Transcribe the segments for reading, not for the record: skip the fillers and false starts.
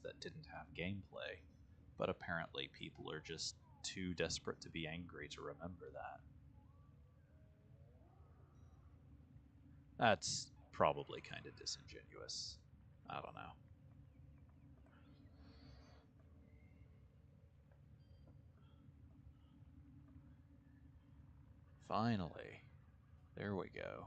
that didn't have gameplay, but apparently people are just too desperate to be angry to remember that. That's probably kind of disingenuous. I don't know. Finally. There we go.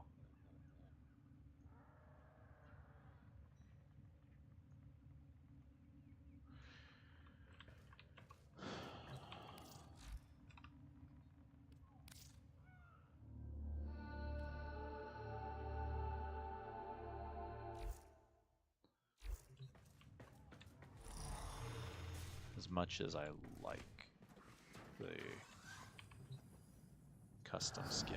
As much as I like the custom skin,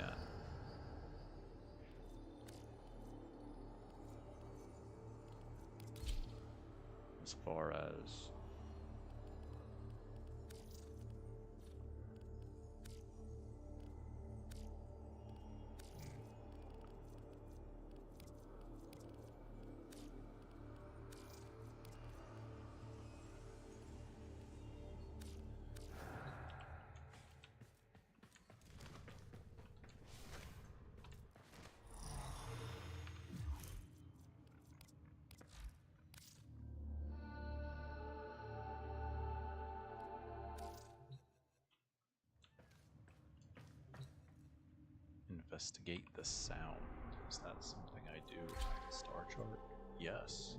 as far as investigate the sound. Is that something I do with my star chart? Yes.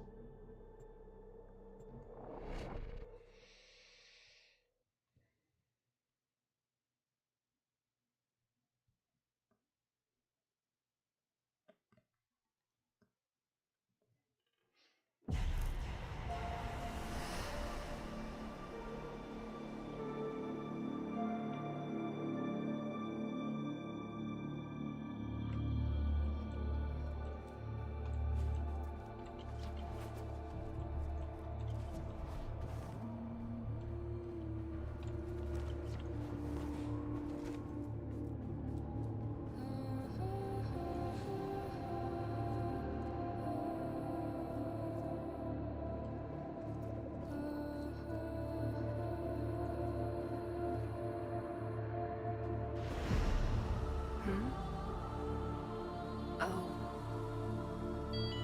Oh.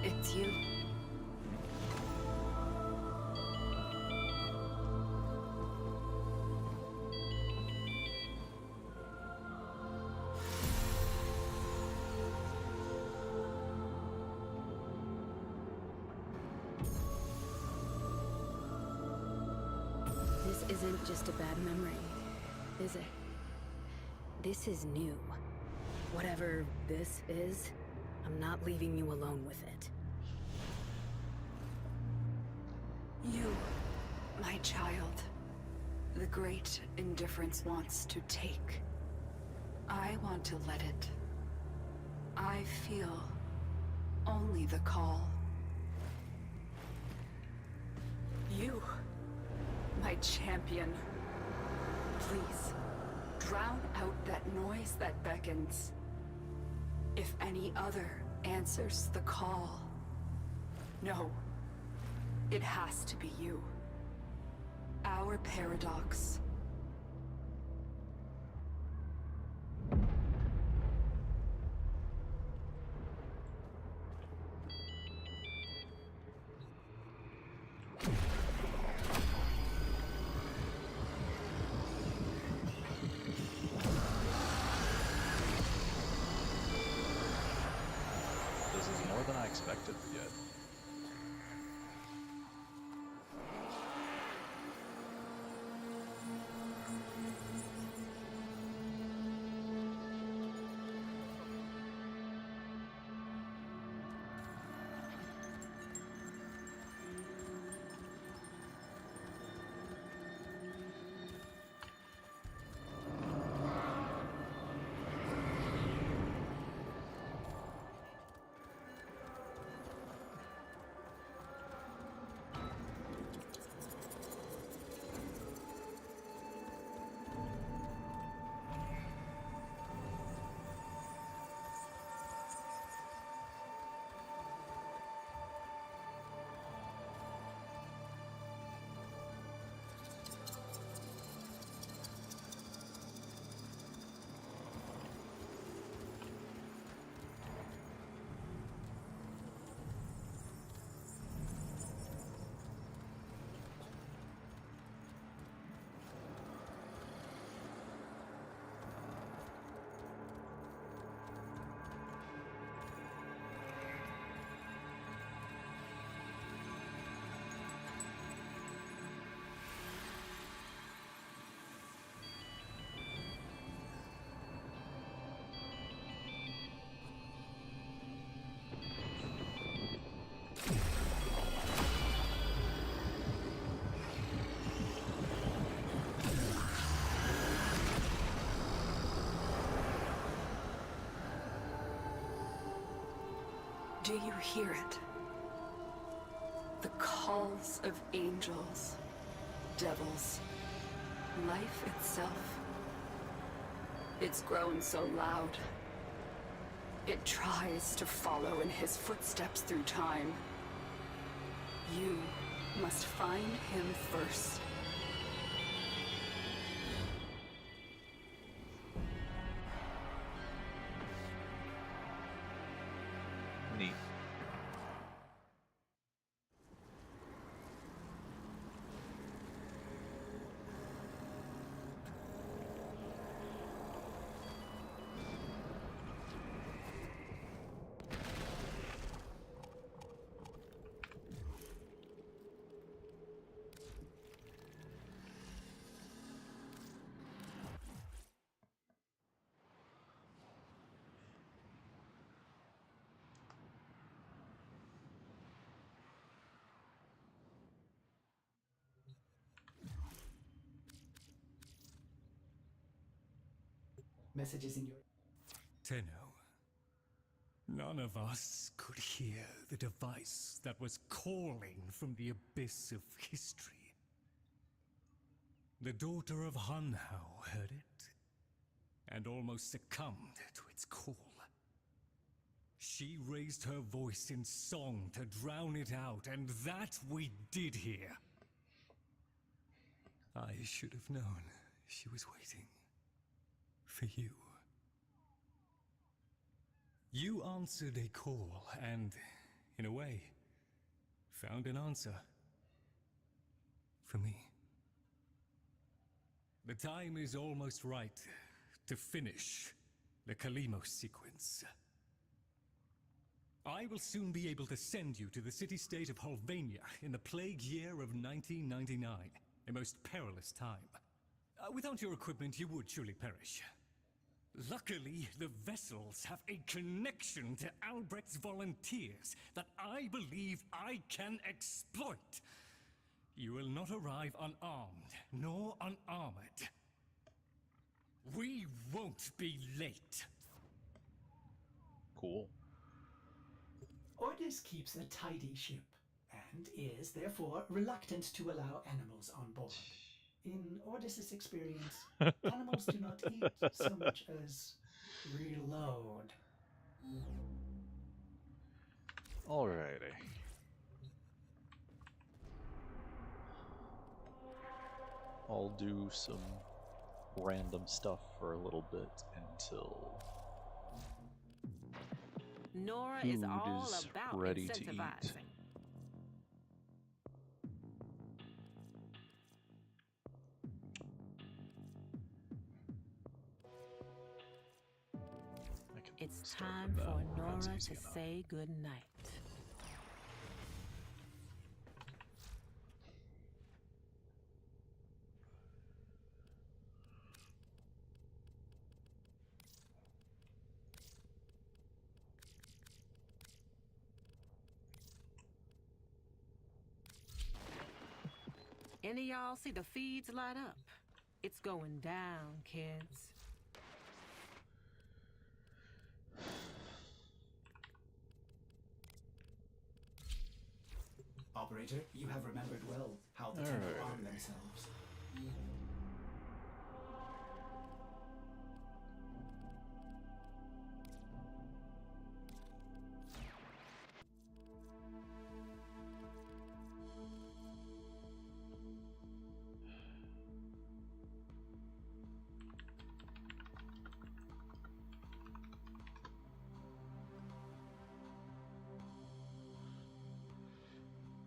It's you. This isn't just a bad memory, is it? This is new. Whatever this is, I'm not leaving you alone with it. You, my child, the great indifference wants to take. I want to let it. I feel only the call. You, my champion. Please, drown out that noise that beckons. If any other answers the call, no, it has to be you. Our paradox. This is more than I expected to get. Do you hear it? The calls of angels, devils, life itself. It's grown so loud. It tries to follow in his footsteps through time. You must find him first. Neat. Messages in your... Tenno, none of us could hear the device that was calling from the abyss of history. The daughter of Hunhao heard it, and almost succumbed to its call. She raised her voice in song to drown it out, and that we did hear. I should have known she was waiting for you. You answered a call and, in a way, found an answer. For me. The time is almost right to finish the Kalimos sequence. I will soon be able to send you to the city-state of Holvania in the plague year of 1999, a most perilous time. Without your equipment, you would surely perish. Luckily, the vessels have a connection to Albrecht's volunteers that I believe I can exploit. You will not arrive unarmed, nor unarmored. We won't be late. Cool. Ordis keeps a tidy ship, and is, therefore, reluctant to allow animals on board. In Ordis's experience, animals do not eat so much as reload. Alrighty. I'll do some random stuff for a little bit until Nora food is all is about ready to eat. incentivizing. I can It's start time with that. for That's Nora easy to enough. say goodnight. Any of y'all see the feeds light up? It's going down, kids. Operator, you have remembered well how the temple arm themselves.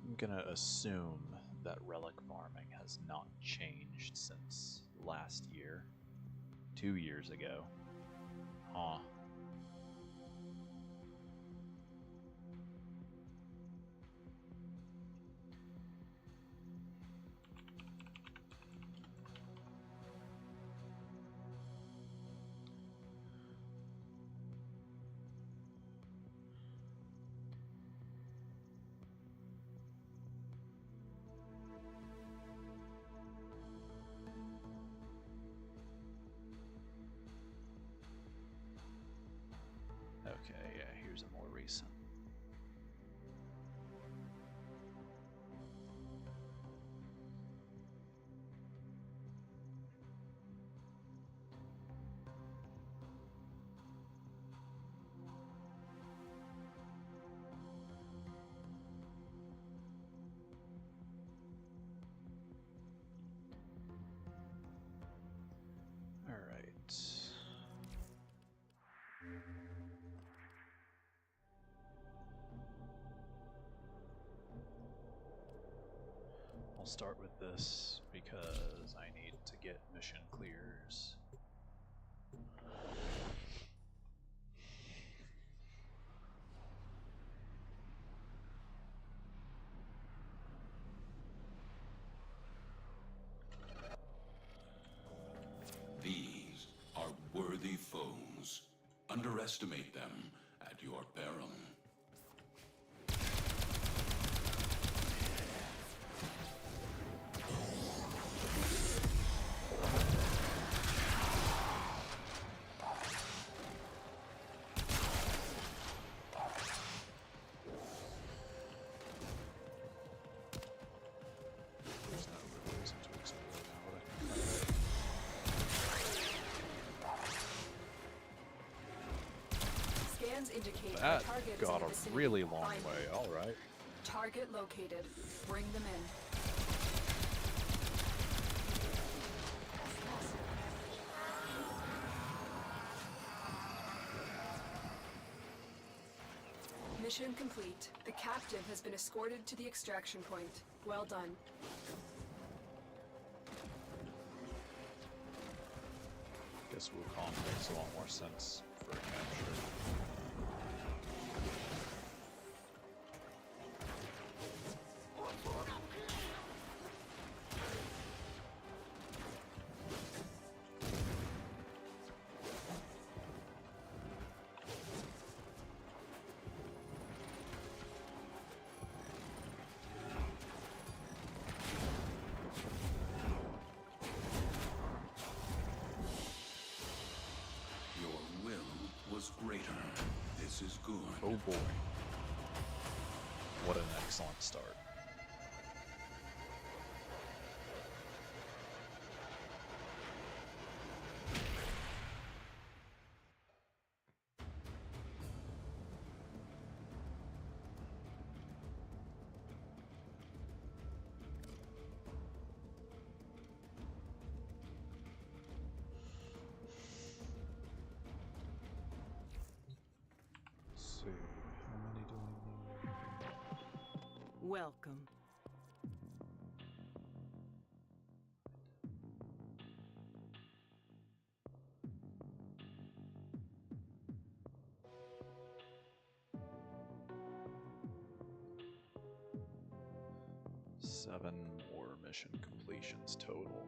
I'm gonna assume that relic farming has not changed since last year. 2 years ago. Huh. Okay, yeah, here's a more recent I'll start with this because I need to get mission clears. These are worthy foes. Underestimate them at your peril. There's no real reason to explore now, Scans indicate that the target is got in the a vicinity. really long Find them. way, alright. Target located. Bring them in. Mission complete. The captive has been escorted to the extraction point. Well done. Guess Wukong makes a lot more sense for a capture. Your will was greater. This is good. Oh boy. What an excellent start. Let's see, how many do we need? Welcome. Seven more mission completions total.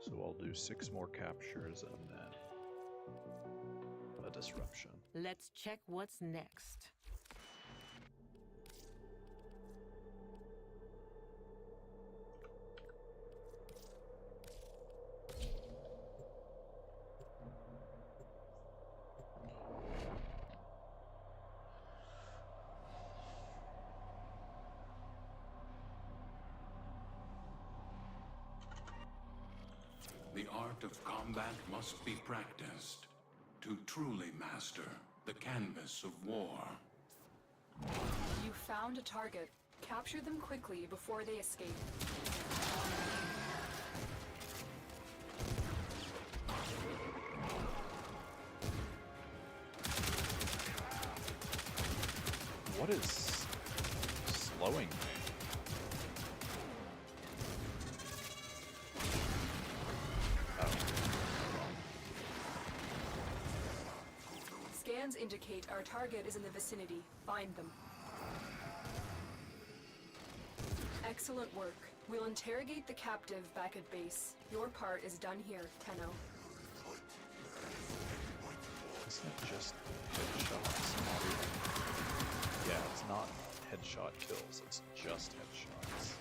So I'll do 6 more captures and then a disruption. Let's check what's next. The art of combat must be practiced to truly master the canvas of war. You found a target. Capture them quickly before they escape. What is slowing me? Scans indicate our target is in the vicinity. Find them. Excellent work. We'll interrogate the captive back at base. Your part is done here, Tenno. Isn't it just headshots? Not even... Yeah, it's not headshot kills, it's just headshots.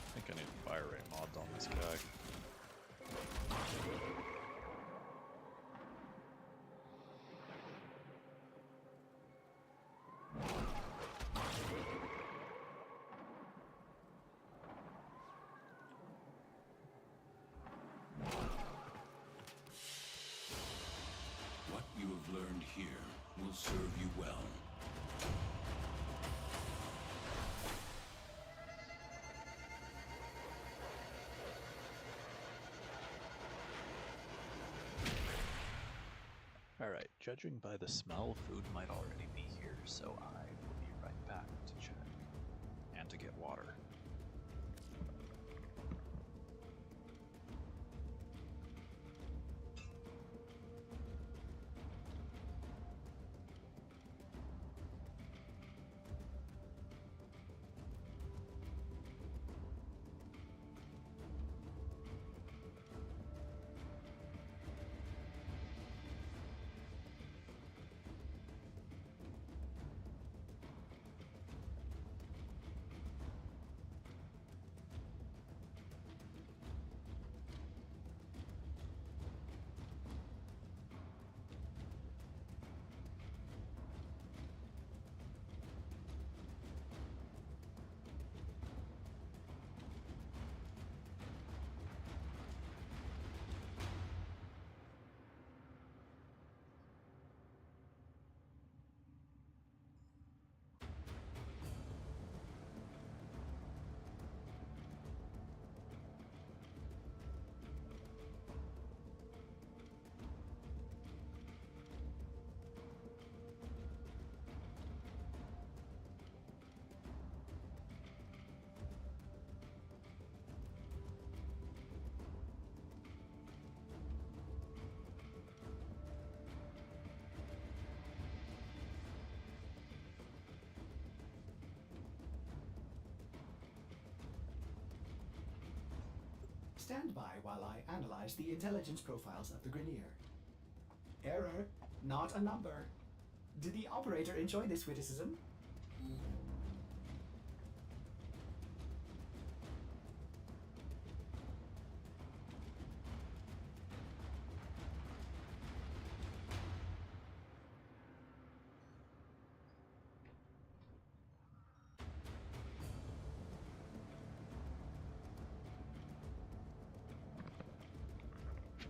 I think I need fire rate mods on this guy. What you have learned here will serve you well. Judging by the smell, food might already be here, so I will be right back to check. And to get water. Stand by while I analyze the intelligence profiles of the Grenier. Error, not a number. Did the operator enjoy this witticism?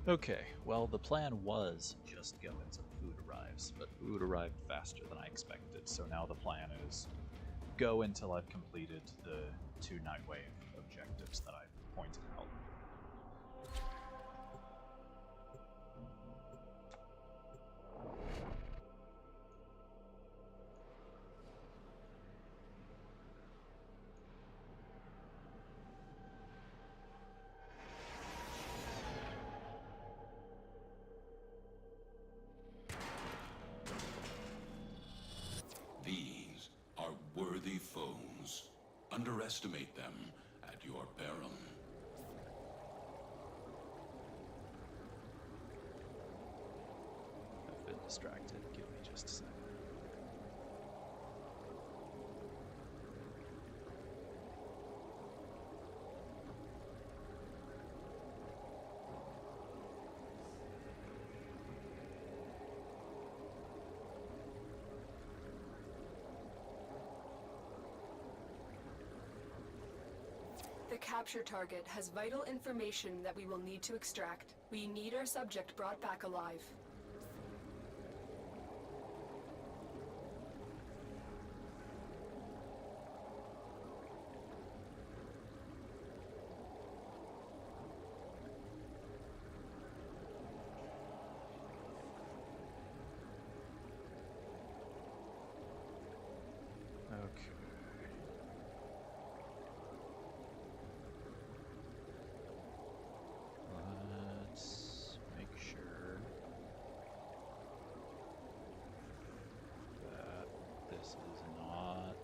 Okay, well, the plan was just go until food arrives, but food arrived faster than I expected, so now the plan is go until I've completed the 2 Nightwave objectives that I pointed out. These are worthy foes. Underestimate them at your peril. I've been distracted. Give me just a second. The capture target has vital information that we will need to extract. We need our subject brought back alive. Okay. Let's make sure that this is not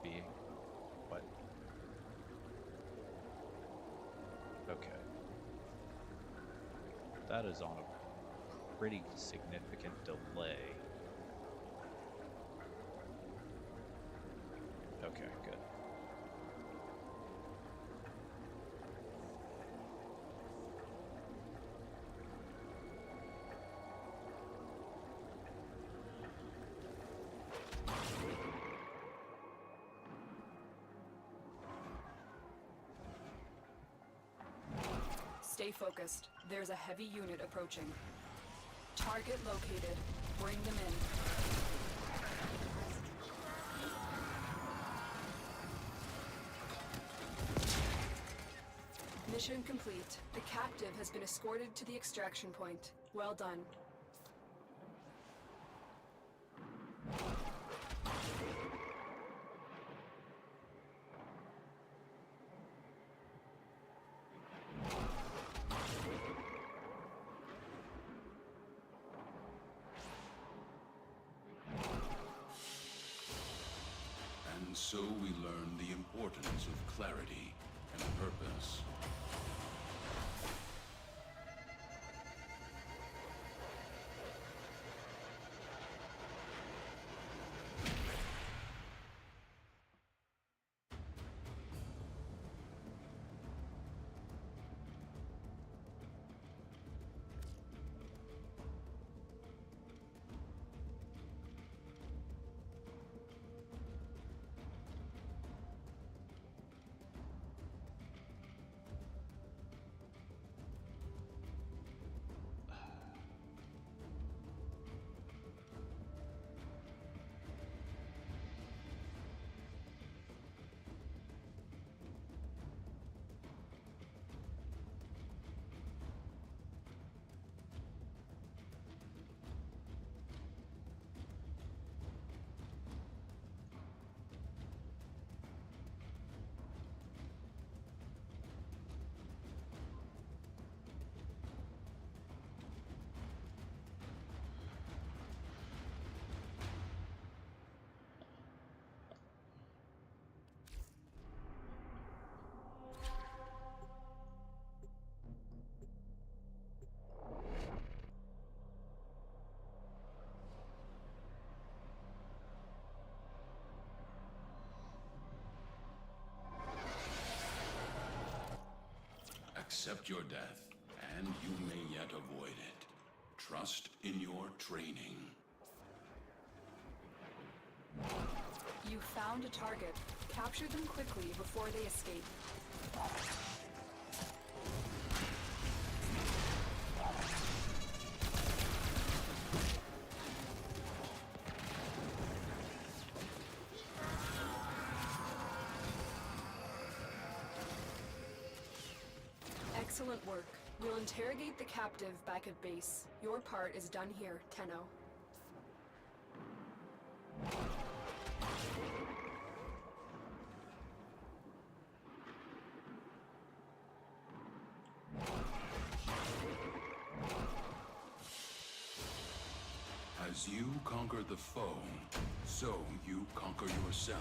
being what? Okay. That is on a pretty significant delay. Okay, good. Stay focused. There's a heavy unit approaching. Target located. Bring them in. Mission complete. The captive has been escorted to the extraction point. Well done. And so we learn the importance of clarity and purpose. Accept your death, and you may yet avoid it. Trust in your training. You found a target. Capture them quickly before they escape. Excellent work. We'll interrogate the captive back at base. Your part is done here, Tenno. As you conquer the foe, so you conquer yourself.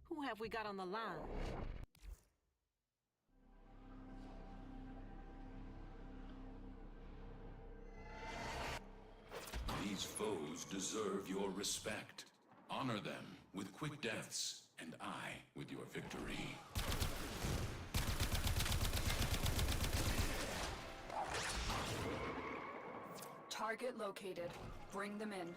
Who have we got on the line? These foes deserve your respect. Honor them with quick deaths, and I with your victory. Target located. Bring them in.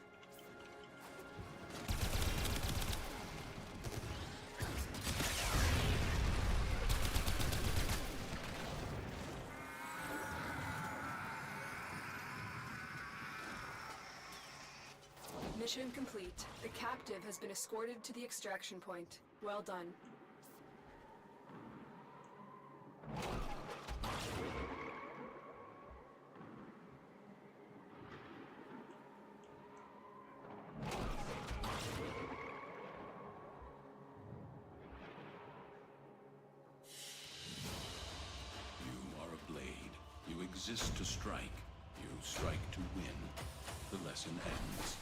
Mission complete. The captive has been escorted to the extraction point. Well done. You are a blade. You exist to strike. You strike to win. The lesson ends.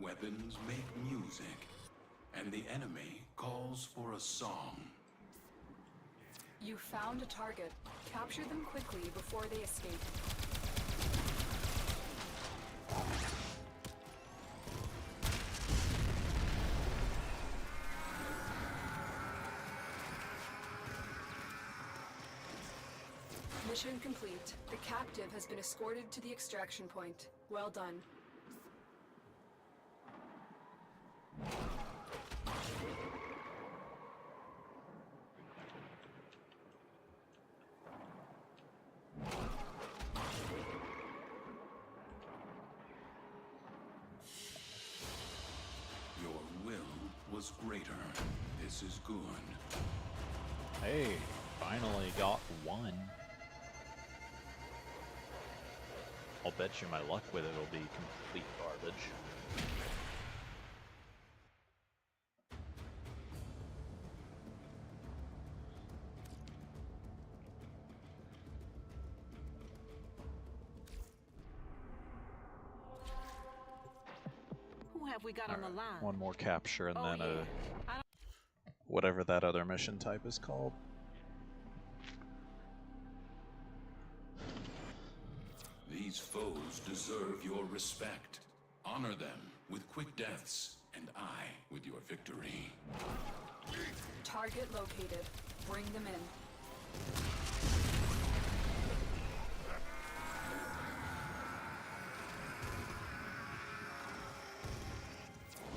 weapons make music, and the enemy calls for a song. You found a target. Capture them quickly before they escape. Mission complete. The captive has been escorted to the extraction point. Well done. Your will was greater. This is good. Hey, finally got one. I'll bet you my luck with it will be complete garbage. Who have we got on the Alright, line? one more capture and Oh, then yeah. I don't- whatever that other mission type is called. These foes deserve your respect. Honor them with quick deaths, and I with your victory. Target located. Bring them in.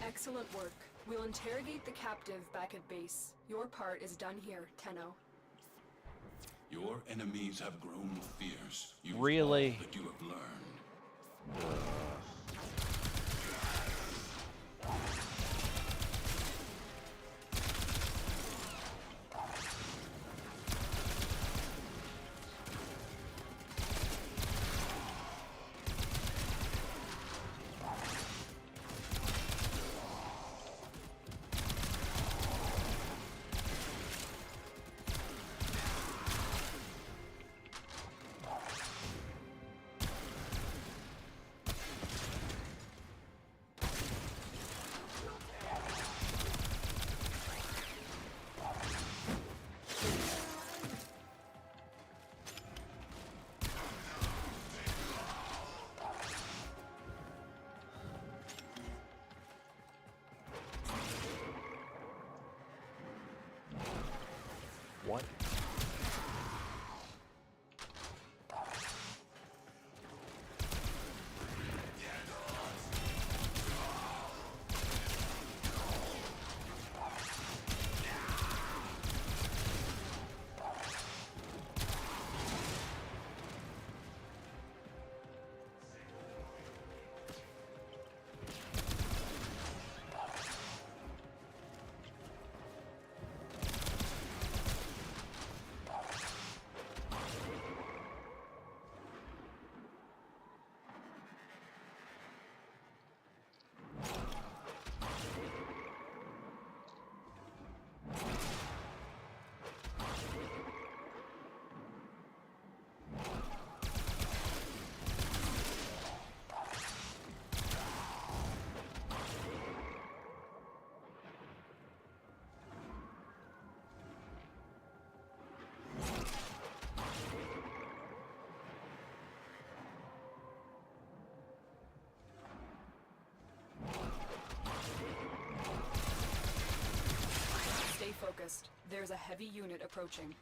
Excellent work. We'll interrogate the captive back at base. Your part is done here, Tenno. Your enemies have grown fierce. Use Really? all that you have learned. What? Stay focused. There's a heavy unit approaching.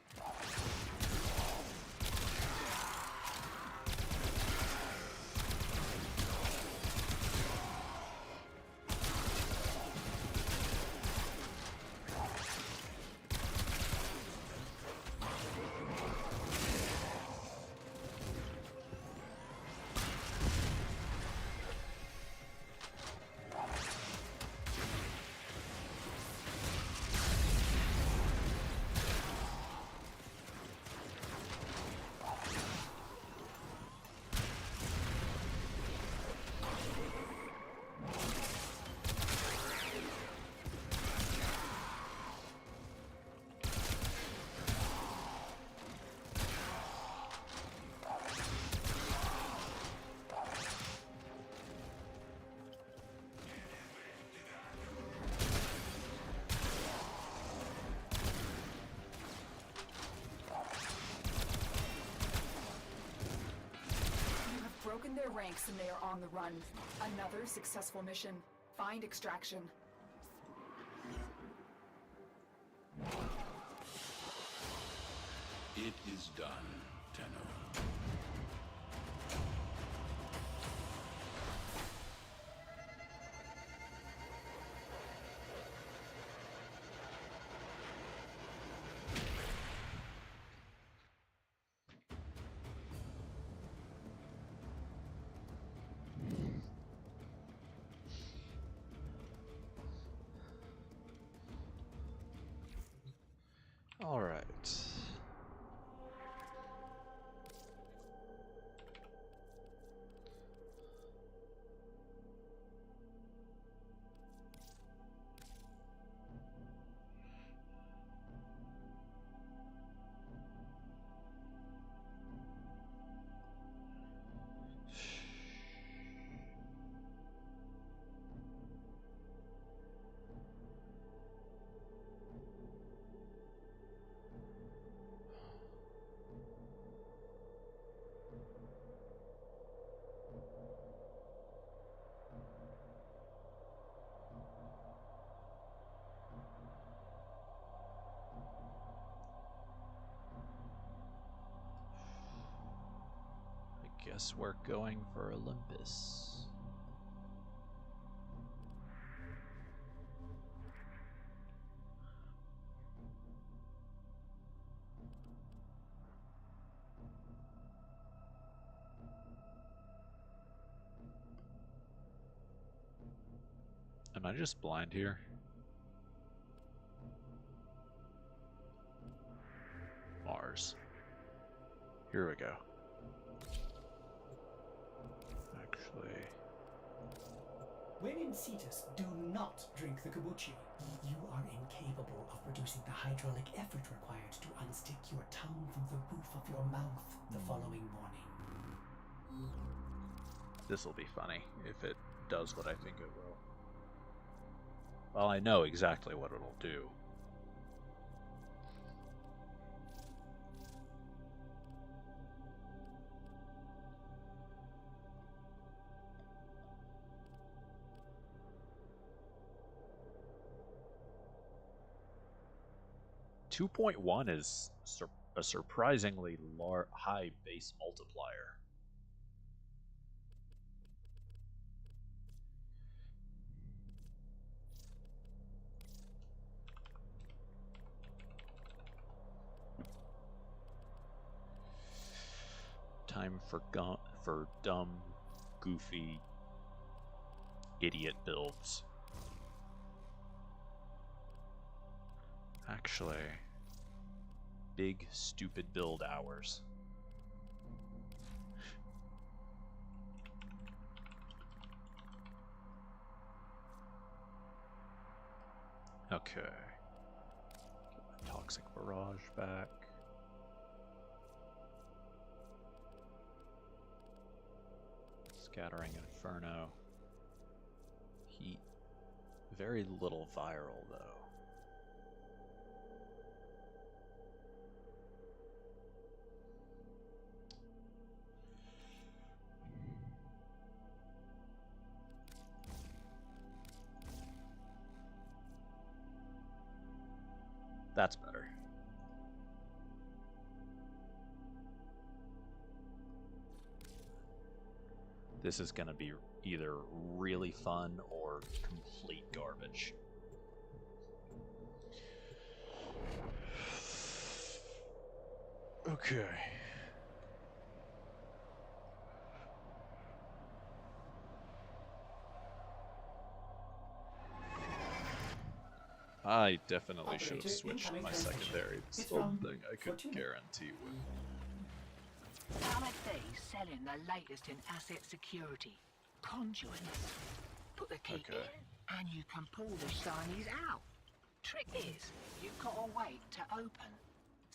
Join their ranks and they are on the run. Another successful mission. Find extraction. It is done, Tenno. All right. Guess we're going for Olympus. Am I just blind here? Mars. Here we go. Actually... When in Cetus, do not drink the kombucha. You are incapable of producing the hydraulic effort required to unstick your tongue from the roof of your mouth the following morning. This'll be funny if it does what I think it will. Well, I know exactly what it'll do. .1 is a surprisingly high base multiplier. Time for dumb, goofy, idiot builds. Actually, big, stupid build hours. Okay. Get my toxic barrage back. Scattering Inferno. Heat. Very little viral, though. That's better. This is going to be either really fun or complete garbage. Okay. I definitely should have switched my secondary. It's something I could guarantee would. Apostacy selling the latest in asset security. Conduits. Put the key in and you can pull the shinies out. Trick is, you've got to wait to open.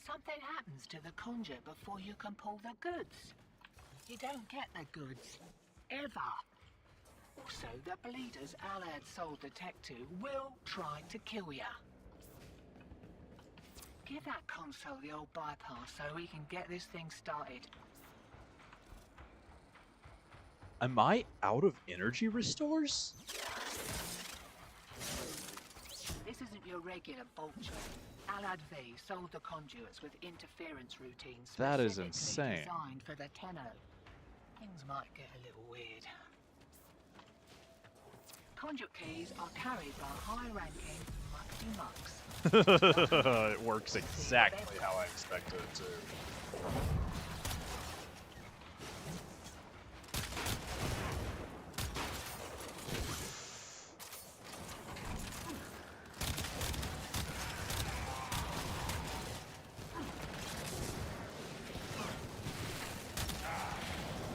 Something happens to the conjure before you can pull the goods. You don't get the goods. Ever. Also, the bleeders Alad sold the tech to will try to kill ya. Give that console the old bypass so we can get this thing started. Am I out of energy restores? This isn't your regular vulture. Alad V sold the conduits with interference routines That is specifically insane. designed for the Tenno. Things might get a little weird. Conduit keys are carried by high-ranking mucksy mucks. It works exactly how I expected it to.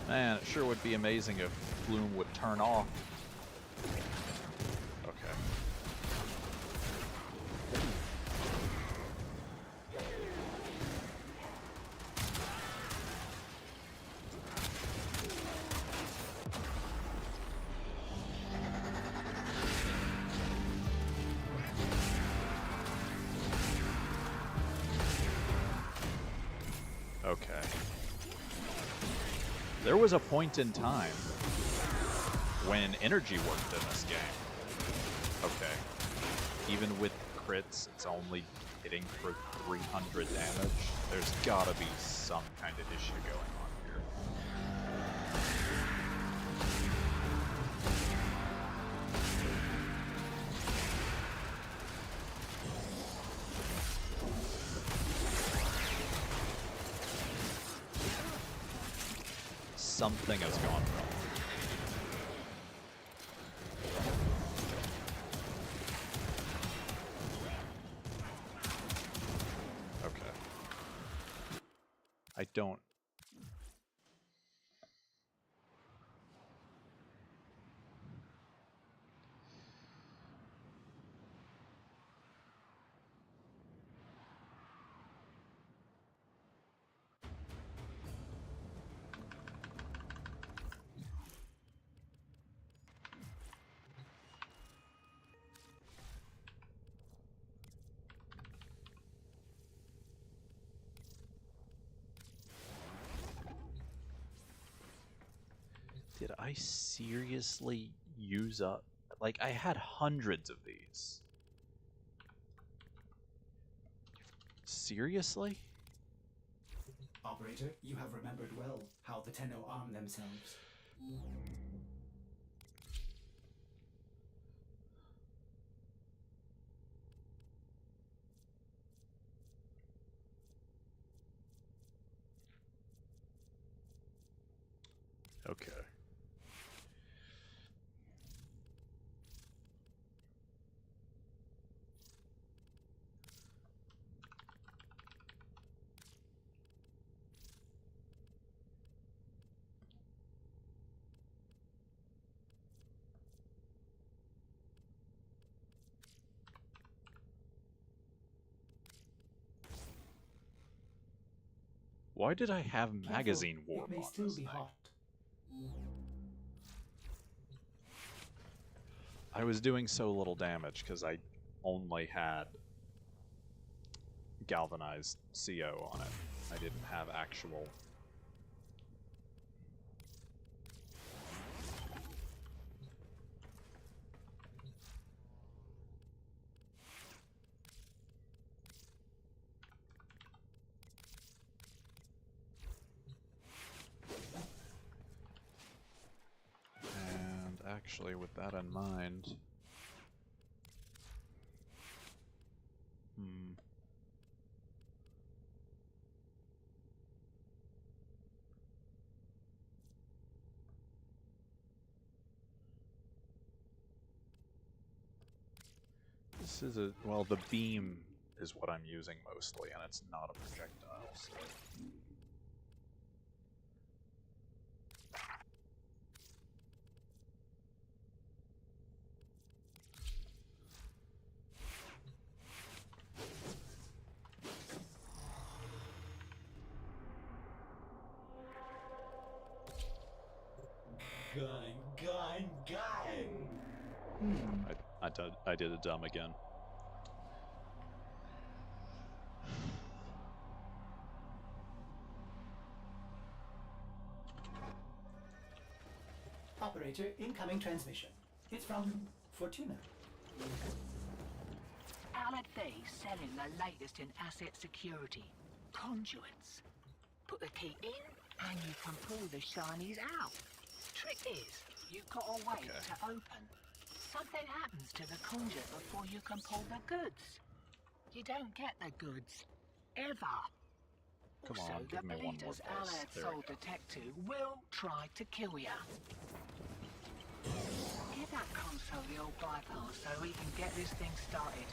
Man, it sure would be amazing if Bloom would turn off. Okay. Okay. There was a point in time when energy worked in this game. Okay. Even with crits, it's only hitting for 300 damage. There's gotta be some kind of issue going on here. Something has gone wrong. Okay. I don't... Did I seriously use up... Like, I had hundreds of these. Seriously? Operator, you have remembered well how the Tenno arm themselves. Okay. Why did I have magazine Careful, warp it may on still this be thing? hot. I was doing so little damage because I only had galvanized CO on it. I didn't have actual... And actually, with that in mind... This is a... Well, the beam is what I'm using mostly, and it's not a projectile, so... Gang! I did a dumb again. Operator, incoming transmission. It's from Fortuna. Alad Vay's selling the latest in asset security. Conduits. Put the key in, and you can pull the shinies out. Trick is, you've got to wait to open. Something happens to the conduit before you can pull the goods. You don't get the goods. Ever. Come Also, on, give the me one more bleeders pulse. Alad There we sold go. the tech to will try to kill ya. Give that console the old bypass so we can get this thing started.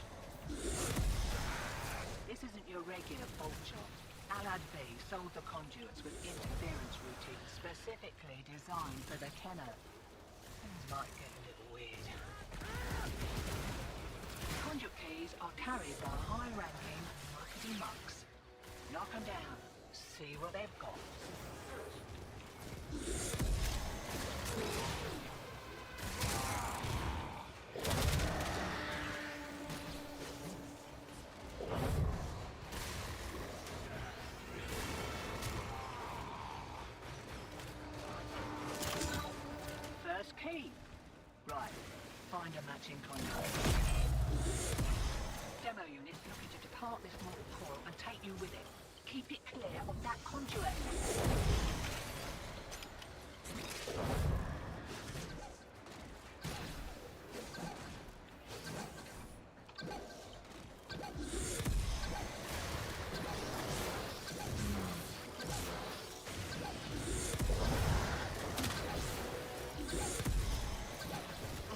This isn't your regular bolt job. Alad V sold the conduits with interference routines specifically designed for the Kenner. Things might get a little weird. Conduit keys are carried by high-ranking muckety mucks. Knock them down. See what they've got. First key. Right. Find a matching conduit. Demo unit's looking to depart this mortal coil and take you with it. Keep it clear of that conduit.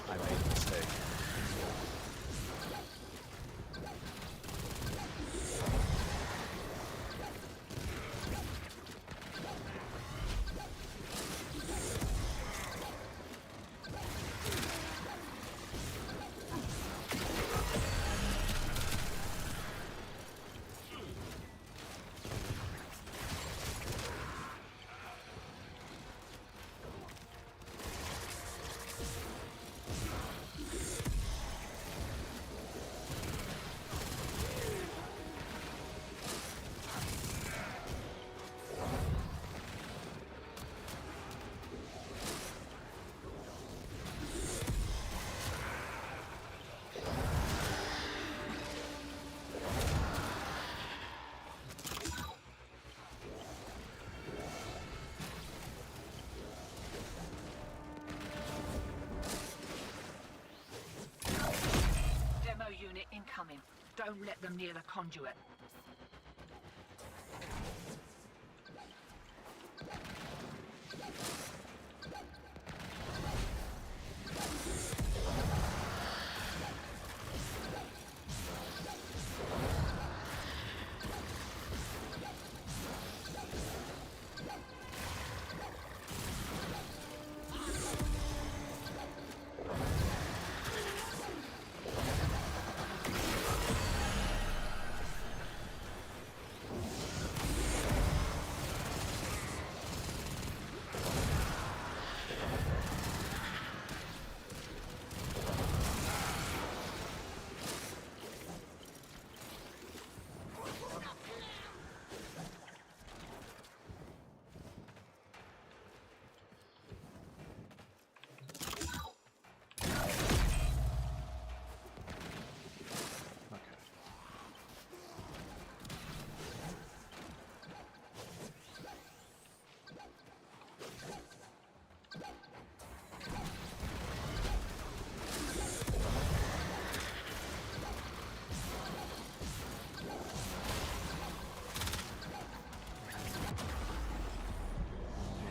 I made a mistake. Demo unit incoming. Don't let them near the conduit.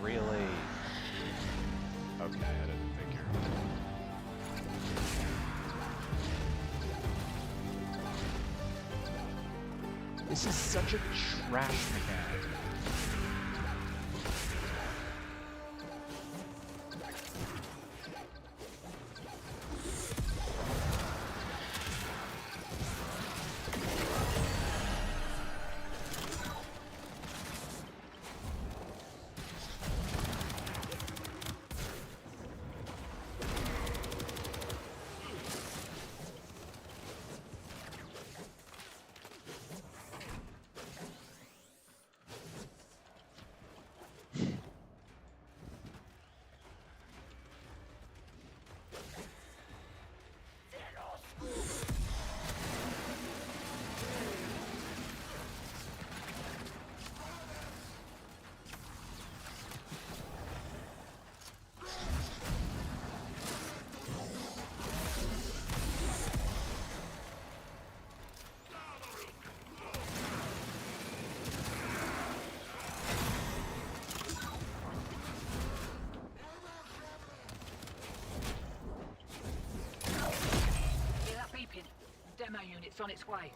Really? Okay, I didn't figure. This is such a trash mechanic. on its way.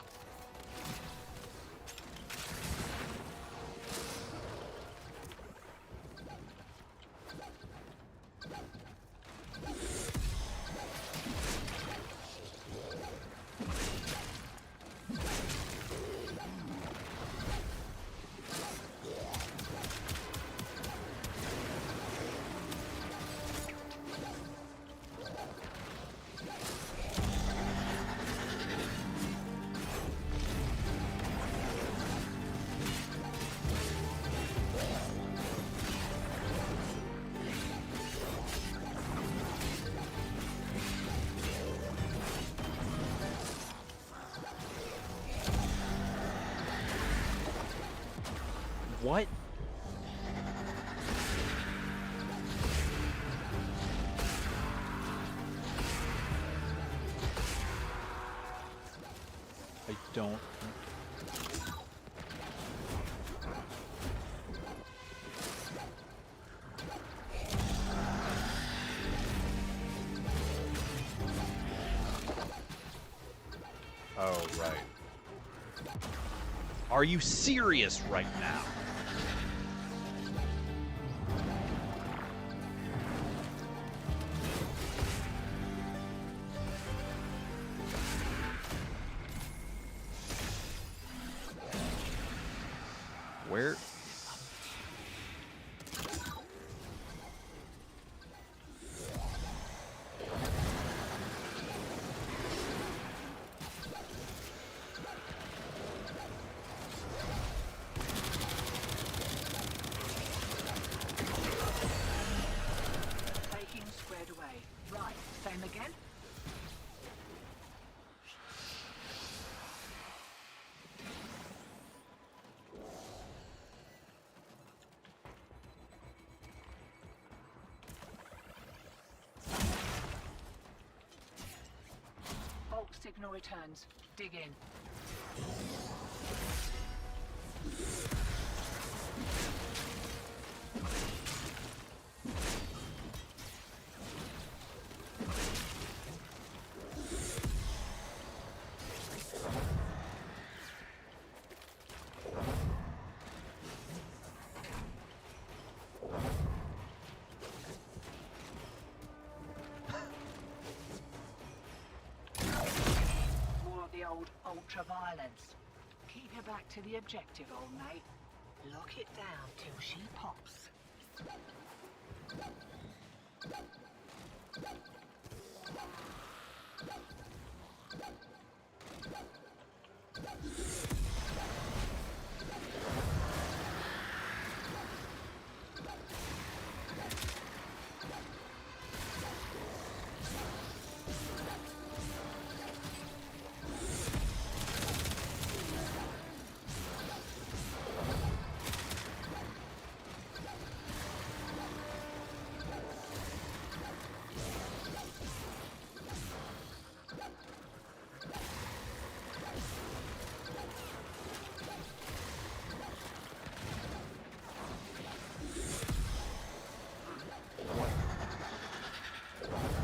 What? I don't... Oh, right. Are you serious right now? Where? Taking squared away. Right, same again? Bulk signal returns. Dig in. Old ultra-violence. Keep your back to the objective, old mate. Lock it down till she pops.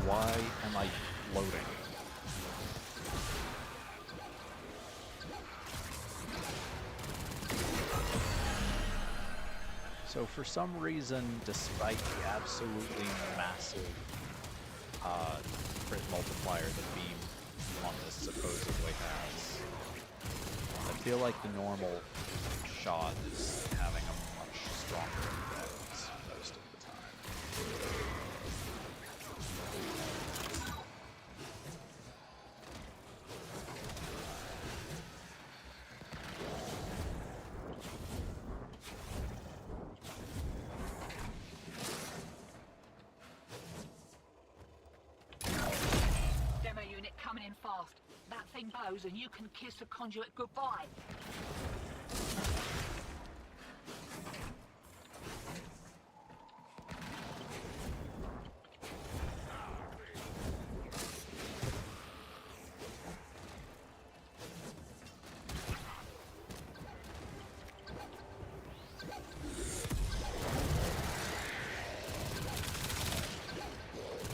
Why am I loading? So for some reason, despite the absolutely massive crit multiplier that Beam on this supposedly has, I feel like the normal shot is having a much stronger effect most of the time. Coming in fast. That thing bows and you can kiss the conduit goodbye.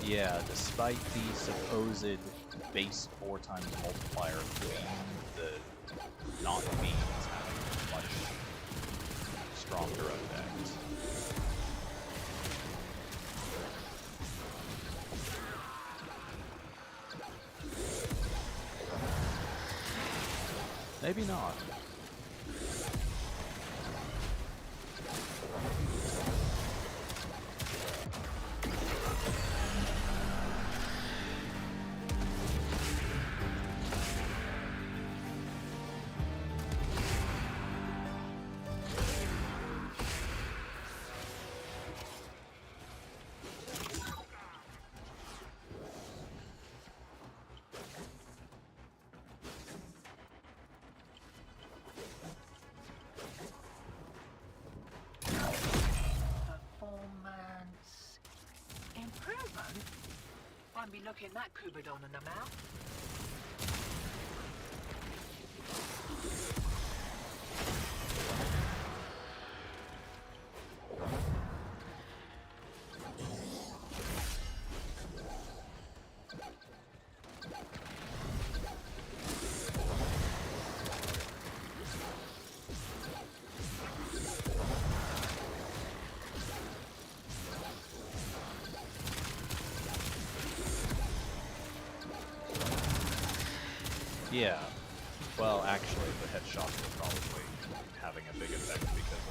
Yeah, despite the supposed base 4 times multiplier with the not beams having a much stronger effect. Maybe not. Performance improvement? Won't be looking that Kubidon in the mouth. Yeah. Well, actually, the headshot was probably having a big effect because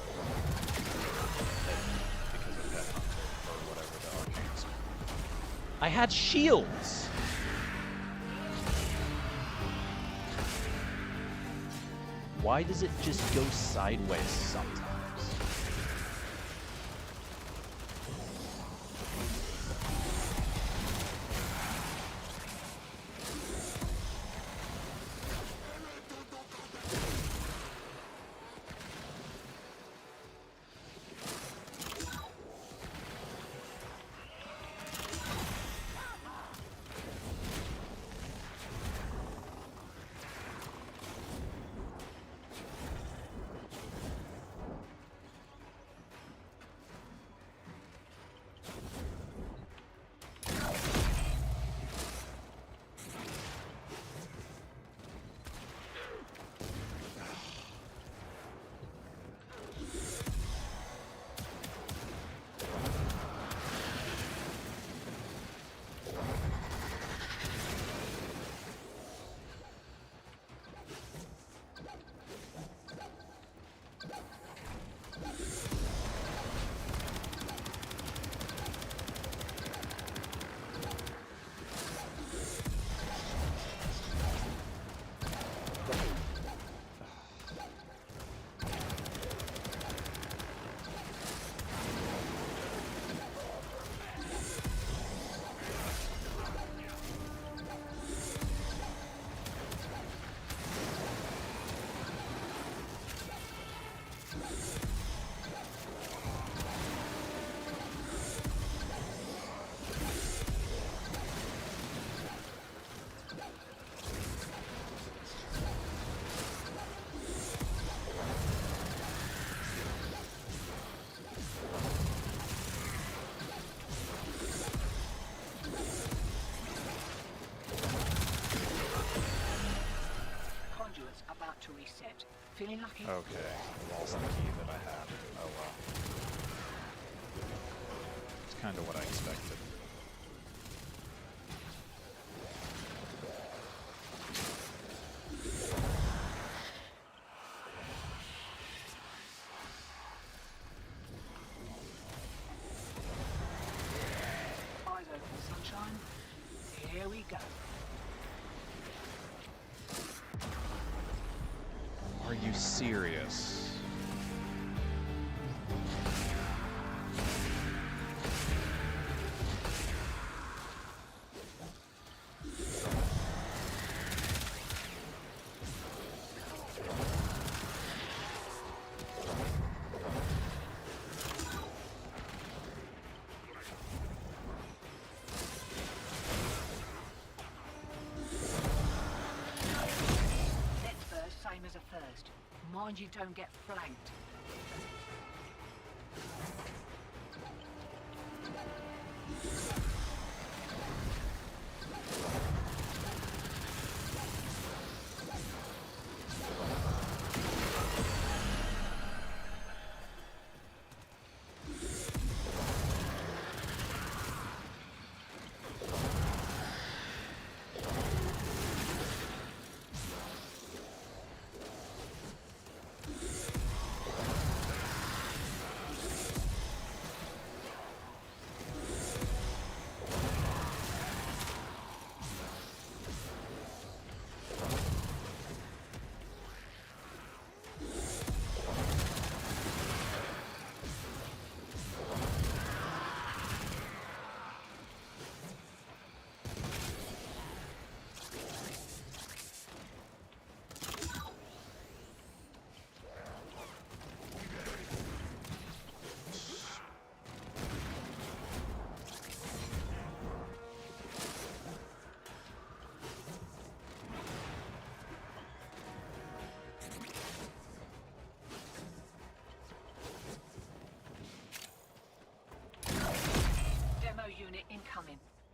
of Headhunter or whatever the arcanes. I had shields. Why does it just go sideways sometimes? To reset. Feeling lucky? Okay, I lost the key that I had. Oh well. It's kind of what I expected. Eyes open, sunshine. Here we go. Are you serious? As a first. Mind you don't get flanked.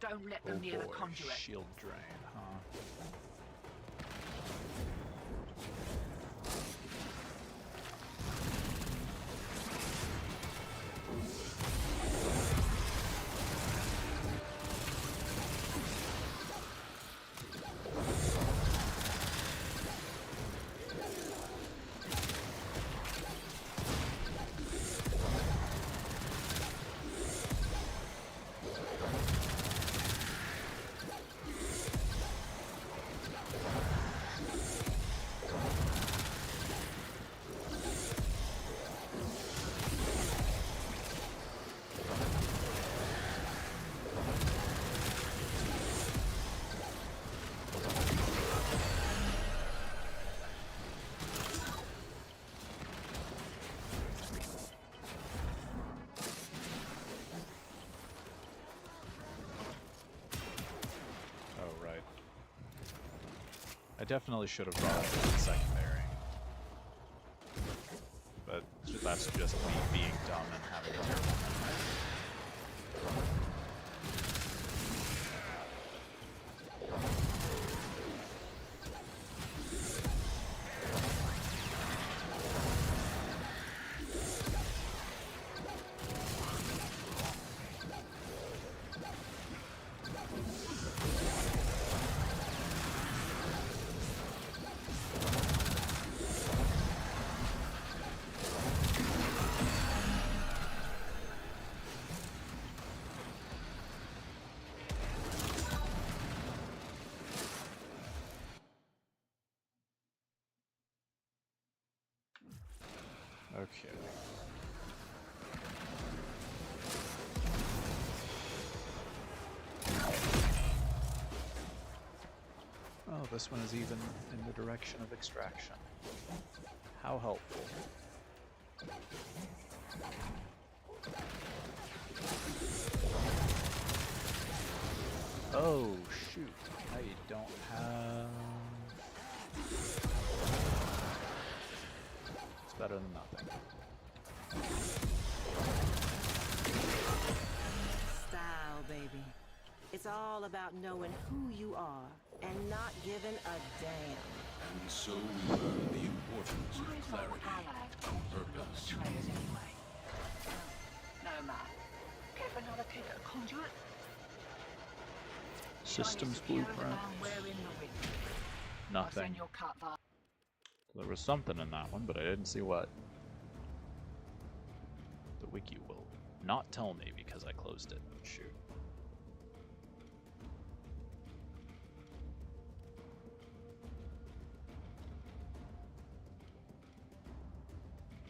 Don't let Oh them near the boy, conduit. shield drain, huh? I definitely should have brought up the secondary. But that's just me being dumb and having a terrible memory. Okay. Oh, this one is even in the direction of extraction. How helpful. Oh, shoot. I don't have... It's better than nothing. Style, baby. It's all about knowing who you are and not giving a damn. And so we learn the importance Why of is not clarity allied and purpose. betrayers anyway? No, man. Get another kick at a conduit. Systems Shiny secure the blueprint. man wearing the wig. I'll Nothing. send your cut via. There was something in that one, but I didn't see what. The wiki will not tell me because I closed it. Shoot.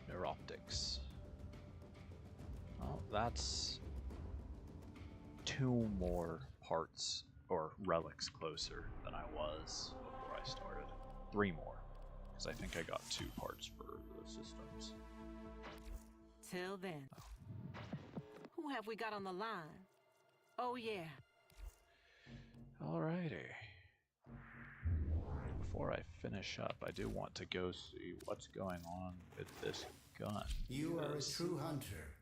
Neuroptics. Well, that's 2 more parts or relics closer than I was before I started. 3 more, because I think I got 2 parts for the systems. Till then. Who have we got on the line? Oh, yeah. Alrighty. Before I finish up, I do want to go see what's going on with this gun. You are a true hunter.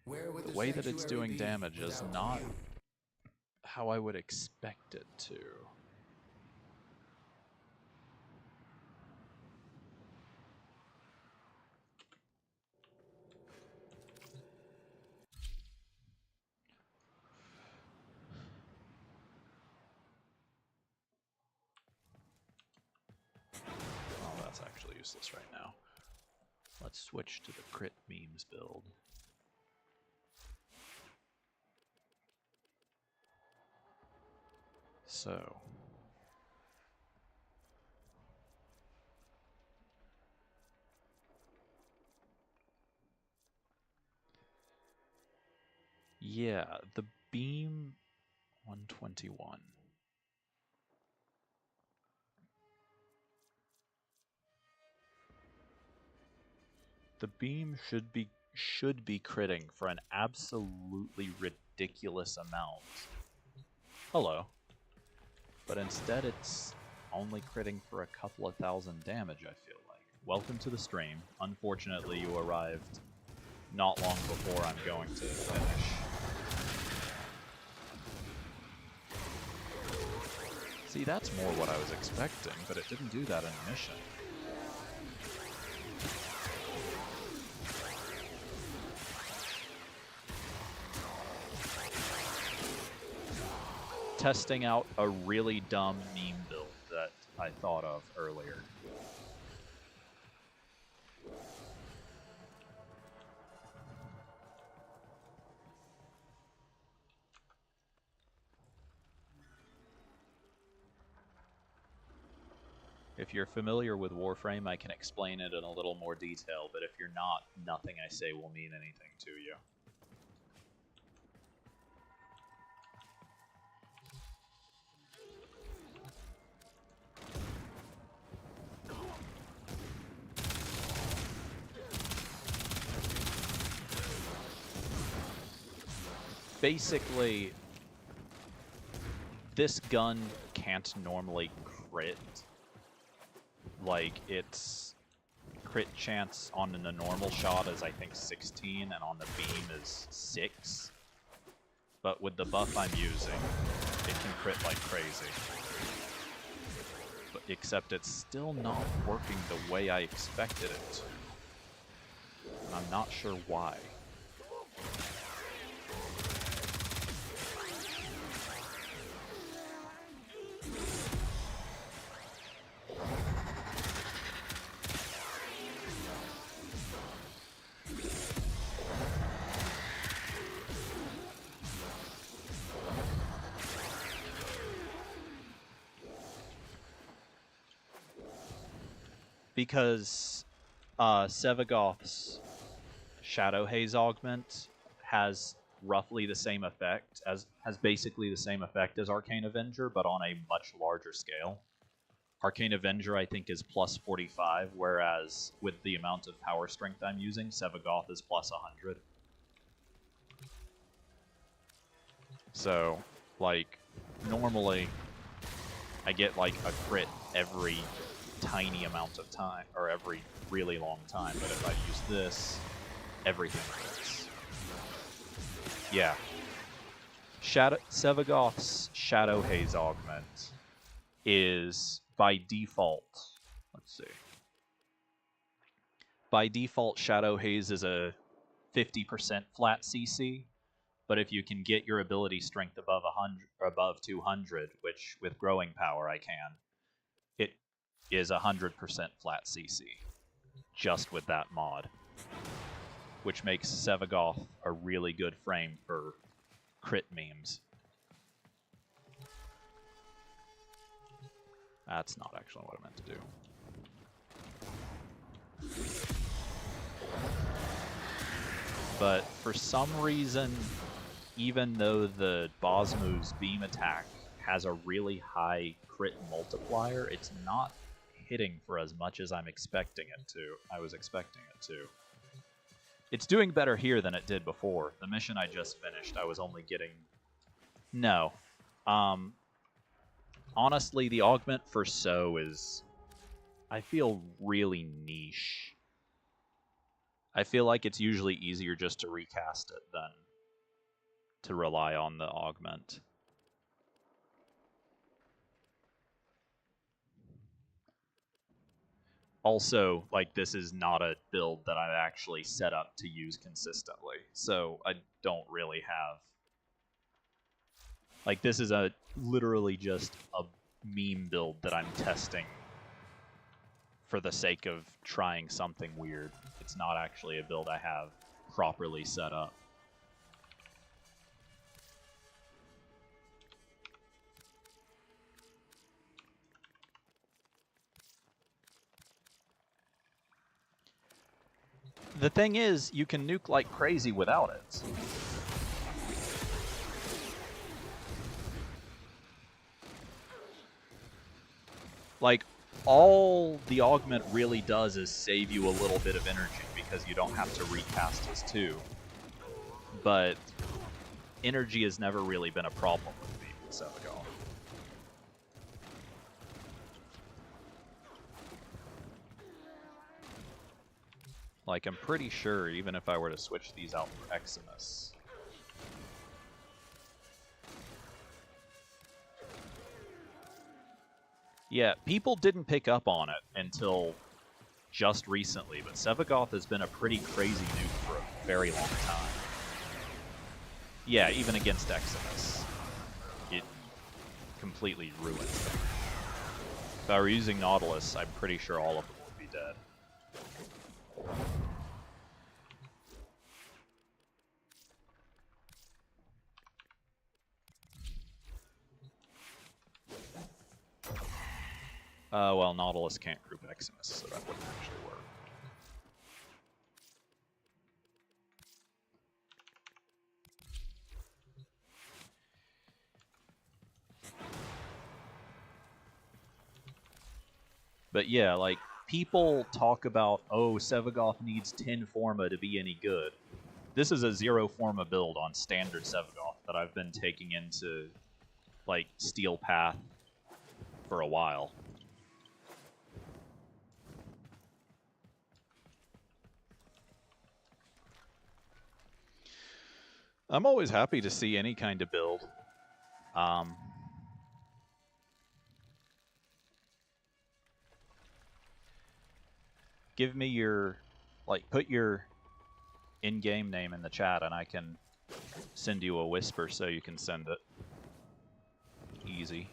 Where would The way that it's sanctuary doing be damage is without not you? how I would expect it to. Oh, that's actually useless right now. Let's switch to the crit memes build. So, yeah, the beam 121. The beam should be critting for an absolutely ridiculous amount. Hello. But instead it's only critting for a couple of thousand damage, I feel like. Welcome to the stream. Unfortunately, you arrived not long before I'm going to finish. See, that's more what I was expecting, but it didn't do that in the mission. Testing out a really dumb meme build that I thought of earlier. If you're familiar with Warframe, I can explain it in a little more detail, but if you're not, nothing I say will mean anything to you. Basically, this gun can't normally crit. Like, its crit chance on a normal shot is, I think, 16, and on the beam is 6. But with the buff I'm using, it can crit like crazy. But except it's still not working the way I expected it to. And I'm not sure why. Because Sevagoth's Shadow Haze augment has roughly the same effect, has basically the same effect as Arcane Avenger, but on a much larger scale. Arcane Avenger, I think, is plus 45, whereas with the amount of power strength I'm using, Sevagoth is plus 100. So, like, normally I get like a crit every tiny amount of time, or every really long time, but if I use this, everything crits. Yeah. Sevagoth's Shadow Haze augment is, by default, let's see. By default, Shadow Haze is a 50% flat CC, but if you can get your ability strength above 100 or above 200, which with growing power I can, it is 100% flat CC, just with that mod, which makes Sevagoth a really good frame for crit memes. That's not actually what I meant to do. But for some reason, even though the Bosmu's beam attack has a really high crit multiplier, it's not hitting for as much as I was expecting it to. It's doing better here than it did before. The mission I just finished, I was only getting... No. Honestly, the augment for So is, I feel, really niche. I feel like it's usually easier just to recast it than to rely on the augment. Also, like, this is not a build that I've actually set up to use consistently, so I don't really have... Like, this is literally just a meme build that I'm testing for the sake of trying something weird. It's not actually a build I have properly set up. The thing is, you can nuke like crazy without it. Like, all the augment really does is save you a little bit of energy because you don't have to recast his 2. But energy has never really been a problem with me with Sevagoth. Like, I'm pretty sure even if I were to switch these out for Eximus, Yeah, people didn't pick up on it until just recently, but Sevagoth has been a pretty crazy nuke for a very long time. Yeah, even against Eximus, it completely ruins them. If I were using Nautilus, I'm pretty sure all of them would be dead. Well, Nautilus can't group Eximus, so that wouldn't actually work. But yeah, like, people talk about, oh, Sevagoth needs 10 Forma to be any good. This is a 0 Forma build on standard Sevagoth that I've been taking into, like, Steel Path for a while. I'm always happy to see any kind of build. Give me your, like, put your in-game name in the chat and I can send you a whisper so you can send it. Easy.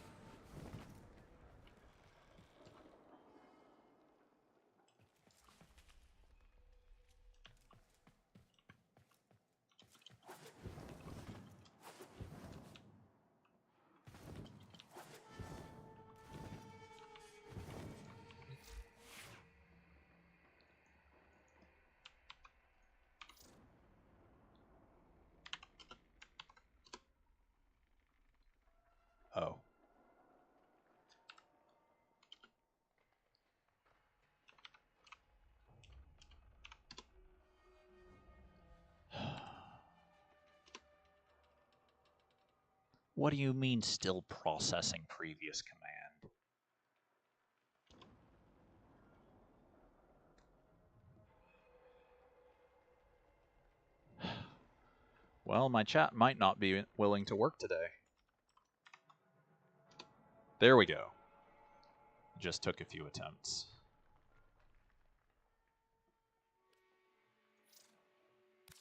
Oh. What do you mean still processing previous command? Well, my chat might not be willing to work today. There we go. Just took a few attempts.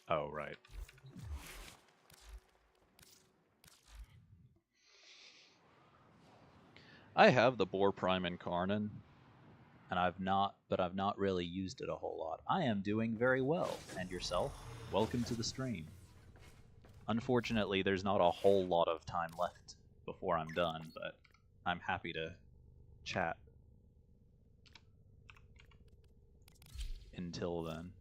Oh, right. I have the Boar Prime Incarnon, and I've not really used it a whole lot. I am doing very well. And yourself? Welcome to the stream. Unfortunately, there's not a whole lot of time left before I'm done, but I'm happy to chat until then.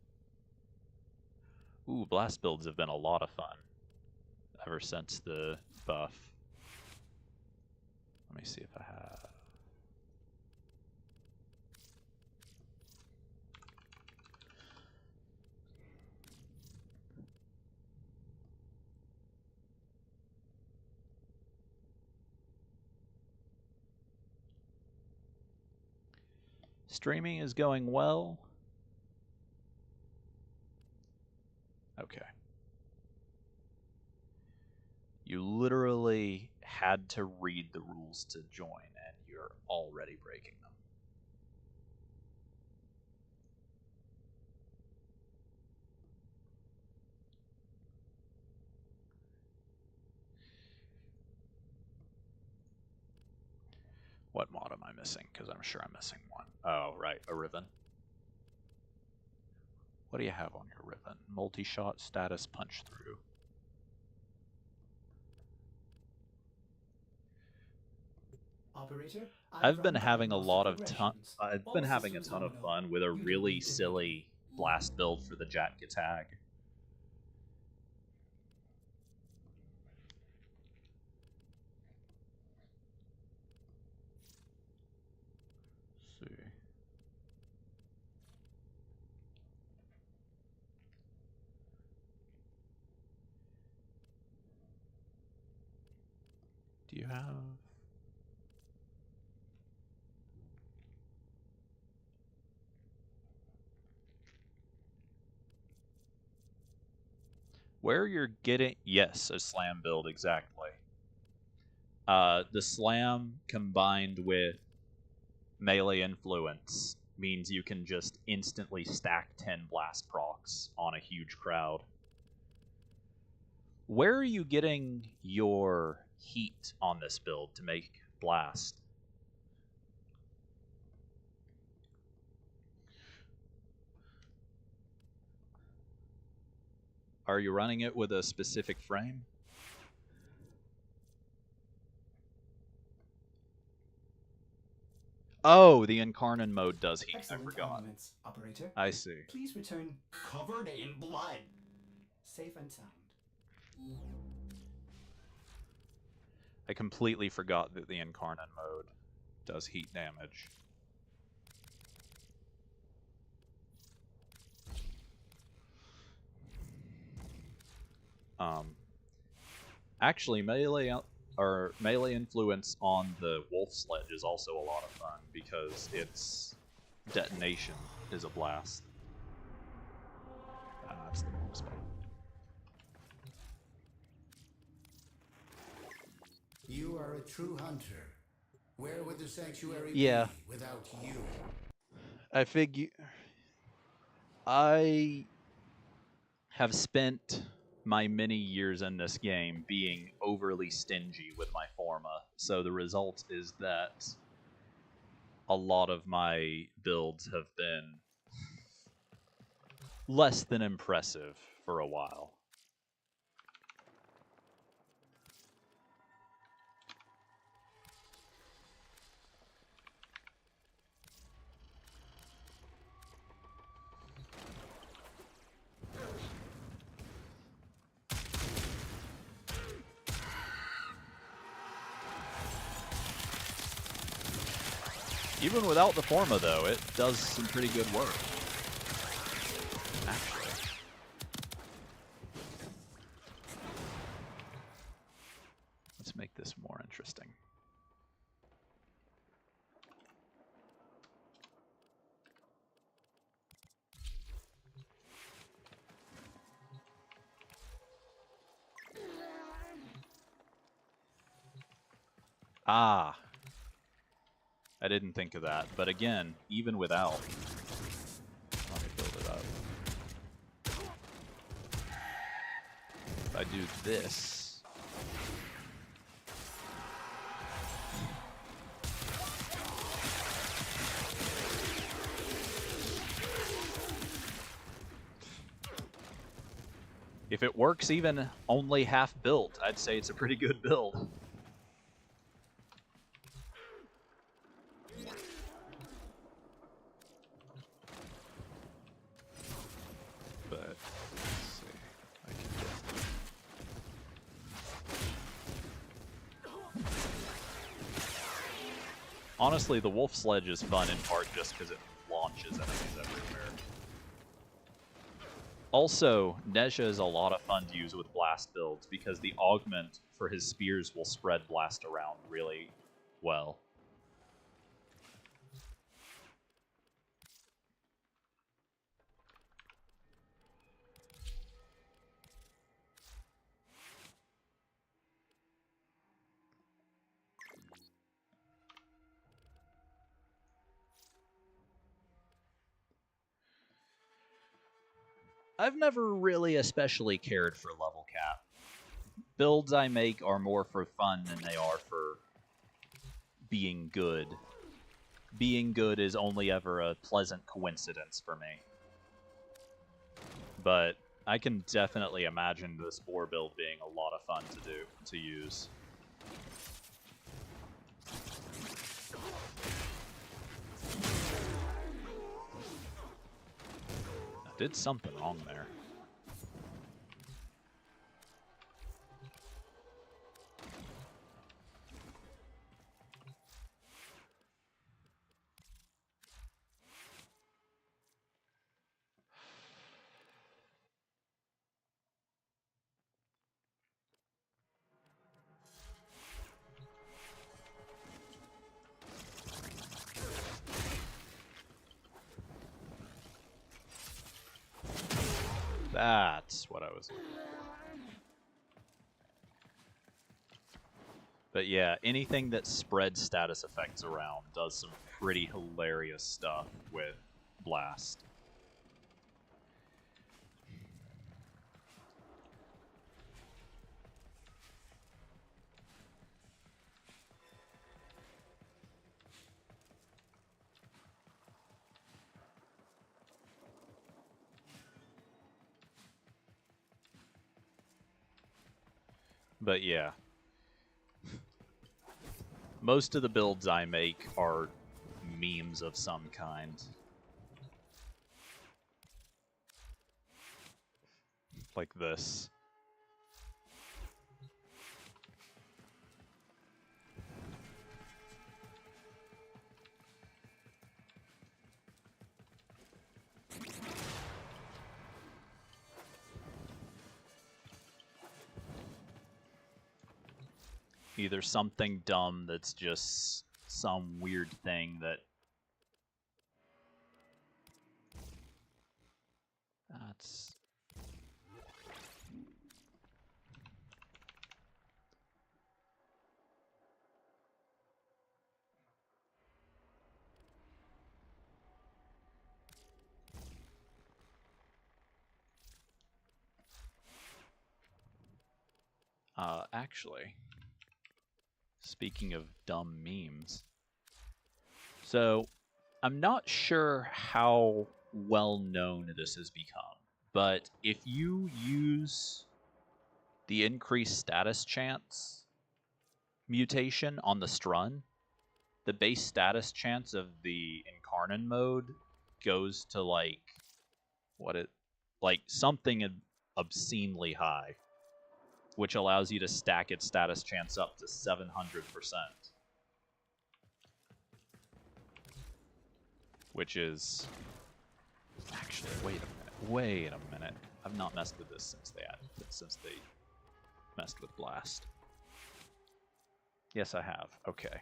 Ooh, blast builds have been a lot of fun ever since the buff. Let me see if I have... Streaming is going well. Okay. You literally had to read the rules to join, and you're already breaking them. What mod am I missing? Because I'm sure I'm missing one. Oh, right, a Riven. What do you have on your Riven? Multi-shot, status, punch through. Operator, I've been having a lot of I've been having a ton of fun with a really silly blast build for the Jatka tag. Let's see. Do you have... Where you're getting... Yes, a slam build, exactly. The slam combined with melee influence means you can just instantly stack 10 blast procs on a huge crowd. Where are you getting your heat on this build to make blast? Are you running it with a specific frame? Oh, the Incarnate mode does heat. Excellent I forgot. arguments, operator. I see. Please return covered in blood. Safe and sound. I completely forgot that the Incarnate mode does heat damage. Actually, melee influence on the wolf sledge is also a lot of fun because its detonation is a blast. That's the wrong spot. You are a true hunter. Where would the sanctuary Yeah. be without you? I figure I have spent my many years in this game being overly stingy with my forma, so the result is that a lot of my builds have been less than impressive for a while. Even without the forma, though, it does some pretty good work. Actually. Let's make this more interesting. Ah. I didn't think of that, but again, even without, let me build it up. If I do this, if it works even only half built, I'd say it's a pretty good build. Honestly, the wolf sledge is fun in part just because it launches enemies everywhere. Also, Nezha is a lot of fun to use with blast builds because the augment for his spears will spread blast around really well. I've never really especially cared for level cap. Builds I make are more for fun than they are for being good. Being good is only ever a pleasant coincidence for me. But I can definitely imagine this boar build being a lot of fun to use. I did something wrong there. That's what I was looking for. But yeah, anything that spreads status effects around does some pretty hilarious stuff with Blast. But yeah. Most of the builds I make are memes of some kind. Like this. Either something dumb that's just some weird thing that's... actually, speaking of dumb memes, so I'm not sure how well known this has become, but if you use the increased status chance mutation on the Strun, the base status chance of the Incarnon mode goes to like something obscenely high, which allows you to stack its status chance up to 700%. Which is... Actually, wait a minute. I've not messed with this since they messed with Blast. Yes, I have. Okay.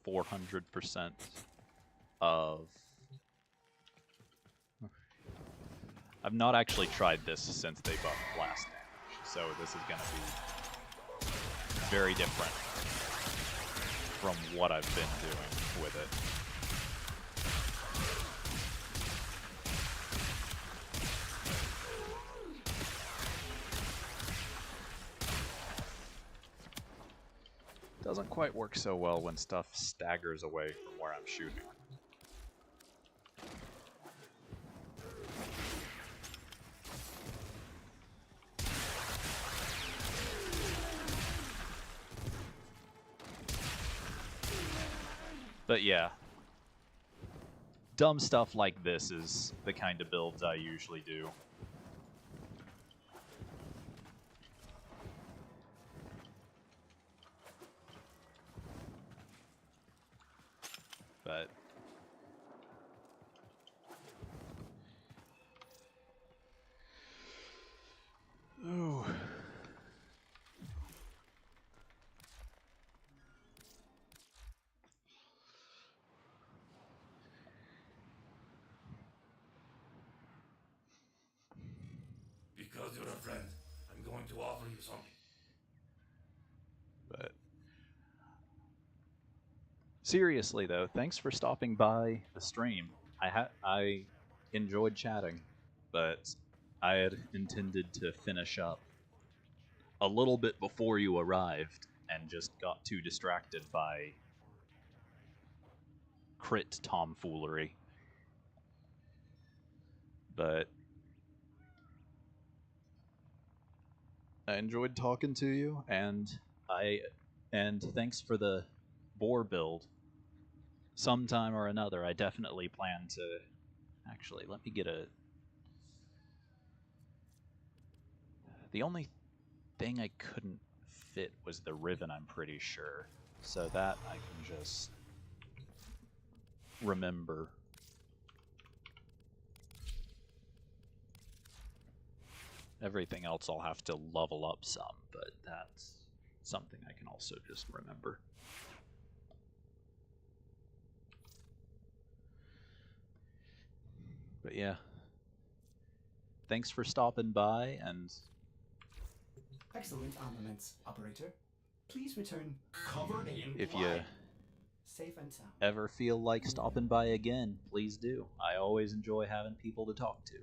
%400 of... I've not actually tried this since they buffed Blast damage, so this is going to be very different from what I've been doing with it. Doesn't quite work so well when stuff staggers away from where I'm shooting. But yeah, dumb stuff like this is the kind of builds I usually do. But ooh. Because you're a friend, I'm going to offer you something. But seriously though, thanks for stopping by the stream. I enjoyed chatting, but I had intended to finish up a little bit before you arrived and just got too distracted by crit tomfoolery. But I enjoyed talking to you, and thanks for the boar build. Sometime or another, I definitely plan to... Actually, let me get a... The only thing I couldn't fit was the Riven, I'm pretty sure. So that I can just remember. Everything else I'll have to level up some, but that's something I can also just remember. But yeah. Thanks for stopping by, and Excellent armaments, operator. Please return covered in if blood. you Safe and sound. ever feel like stopping by again, please do. I always enjoy having people to talk to.